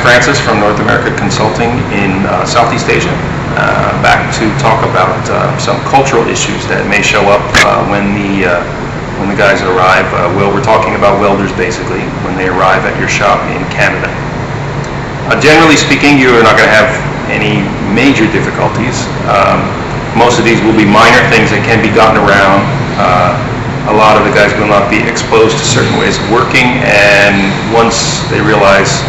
Francis from North America Consulting in Southeast Asia, back to talk about some cultural issues that may show up when the guys arrive. Well, we're talking about welders basically when they arrive at your shop in Canada. Generally speaking, you are not going to have any major difficulties. Most of these will be minor things that can be gotten around. A lot of the guys will not be exposed to certain ways of working, and once they realize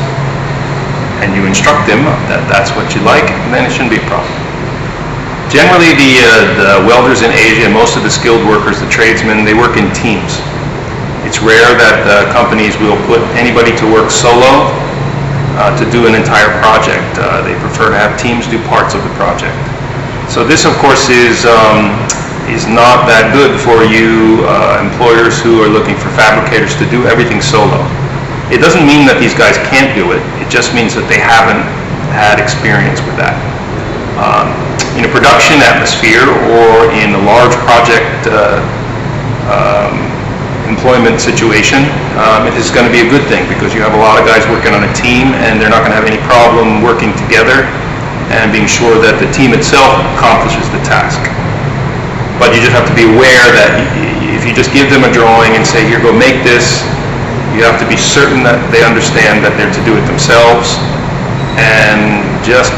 and you instruct them that that's what you like, then it shouldn't be a problem. Generally, the welders in Asia, most of the skilled workers, the tradesmen, they work in teams. It's rare that companies will put anybody to work solo to do an entire project. They prefer to have teams do parts of the project. So this, of course, is not that good for you employers who are looking for fabricators to do everything solo. It doesn't mean that these guys can't do it. It just means that they haven't had experience with that. In a production atmosphere or in a large project employment situation, it is going to be a good thing because you have a lot of guys working on a team and they're not going to have any problem working together and being sure that the team itself accomplishes the task. But you just have to be aware that if you just give them a drawing and say, here, go make this, you have to be certain that they understand that they're to do it themselves, and just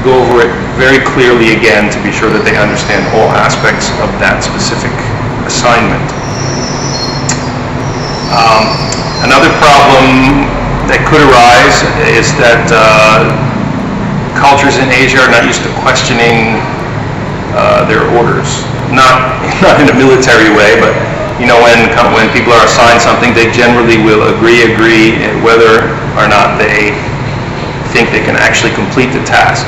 go over it very clearly again to be sure that they understand all aspects of that specific assignment. Another problem that could arise is that cultures in Asia are not used to questioning their orders. Not in a military way, but you know, when people are assigned something, they generally will agree whether or not they think they can actually complete the task.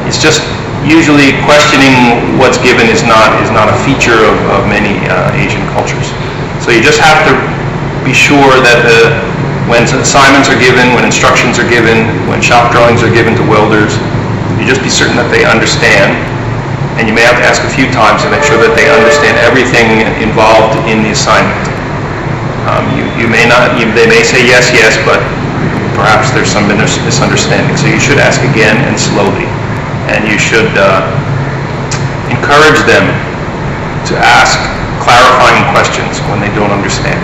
It's just usually questioning what's given is not a feature of many Asian cultures. So you just have to be sure that when assignments are given, when instructions are given, when shop drawings are given to welders, you just be certain that they understand. And you may have to ask a few times to make sure that they understand everything involved in the assignment. They may say yes, but perhaps there's some misunderstanding. So you should ask again and slowly. And you should encourage them to ask clarifying questions when they don't understand.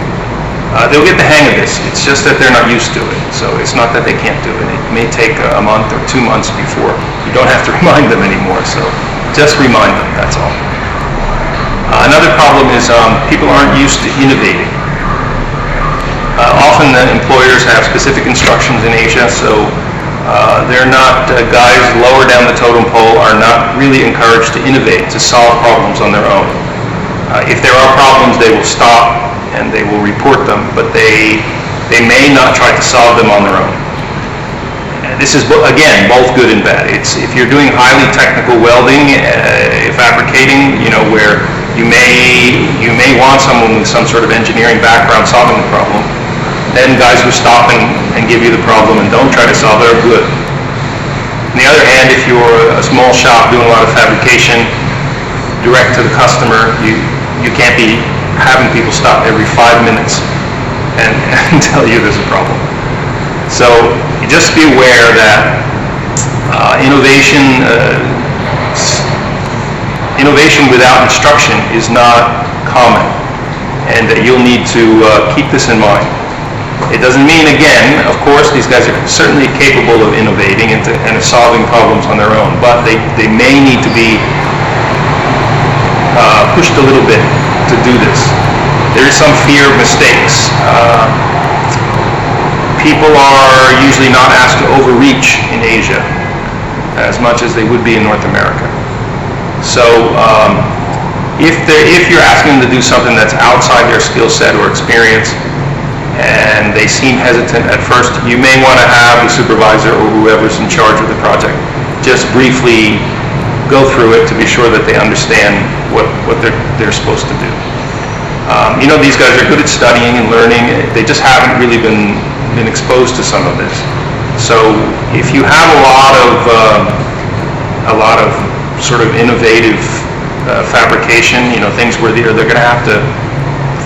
They'll get the hang of this. It's just that they're not used to it. So it's not that they can't do it. It may take a month or 2 months before. You don't have to remind them anymore. So just remind them, that's all. Another problem is people aren't used to innovating. Often the employers have specific instructions in Asia, so they're not, guys lower down the totem pole are not really encouraged to innovate, to solve problems on their own. If there are problems, they will stop and they will report them, but they may not try to solve them on their own. This is, again, both good and bad. If you're doing highly technical welding, fabricating, you know, where you may want someone with some sort of engineering background solving the problem, then guys who stop and give you the problem and don't try to solve it are good. On the other hand, if you're a small shop doing a lot of fabrication direct to the customer, you can't be having people stop every 5 minutes and tell you there's a problem. So you just be aware that innovation without instruction is not common, and that you'll need to keep this in mind. It doesn't mean, again, of course, these guys are certainly capable of innovating and of solving problems on their own, but they may need to be pushed a little bit to do this. There is some fear of mistakes. People are usually not asked to overreach in Asia as much as they would be in North America. So if you're asking them to do something that's outside their skill set or experience and they seem hesitant at first, you may want to have the supervisor or whoever's in charge of the project just briefly go through it to be sure that they understand what they're supposed to do. You know, these guys are good at studying and learning. They just haven't really been exposed to some of this. So if you have a lot of sort of innovative fabrication, you know, things where they're going to have to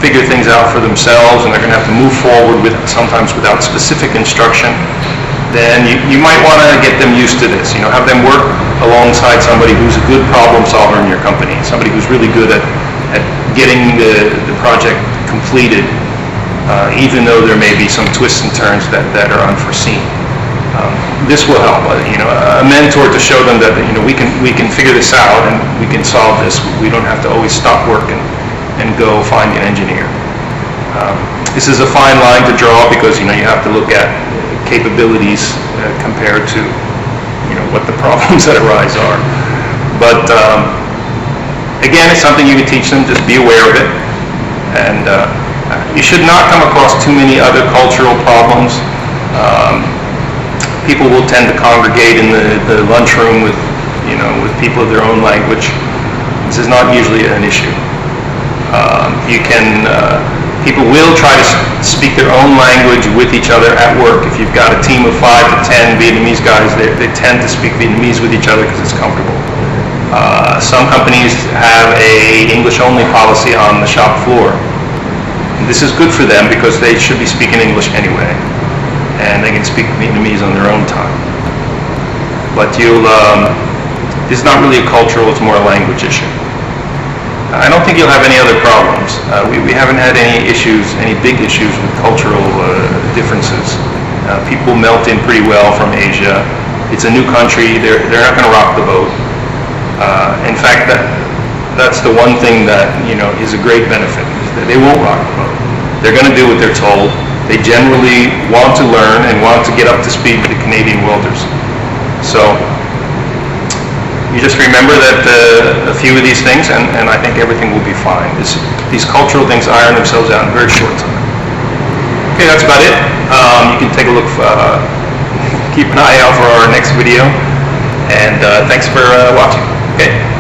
figure things out for themselves and they're going to have to move forward with sometimes without specific instruction, then you might want to get them used to this. Have them work alongside somebody who's a good problem solver in your company, somebody who's really good at getting the project completed, even though there may be some twists and turns that are unforeseen. This will help. A mentor to show them that we can figure this out and we can solve this. We don't have to always stop work and go find an engineer. This is a fine line to draw because you have to look at capabilities compared to what the problems that arise are. But again, it's something you can teach them. Just be aware of it, and you should not come across too many other cultural problems. People will tend to congregate in the lunchroom with people of their own language. This is not usually an issue. People will try to speak their own language with each other at work. If you've got a team of 5 to 10 Vietnamese guys, they tend to speak Vietnamese with each other because it's comfortable. Some companies have a English-only policy on the shop floor. This is good for them because they should be speaking English anyway, and they can speak Vietnamese on their own time. But this is not really a cultural, it's more a language issue. I don't think you'll have any other problems. We haven't had any big issues with cultural differences. People melt in pretty well from Asia. It's a new country. They're not going to rock the boat. In fact, that's the one thing that is a great benefit. Is that they won't rock the boat. They're going to do what they're told. They generally want to learn and want to get up to speed with the Canadian welders. So you just remember that a few of these things, and I think everything will be fine. These cultural things iron themselves out in a very short time. Okay, that's about it. You can take a look, keep an eye out for our next video, and thanks for watching. Okay.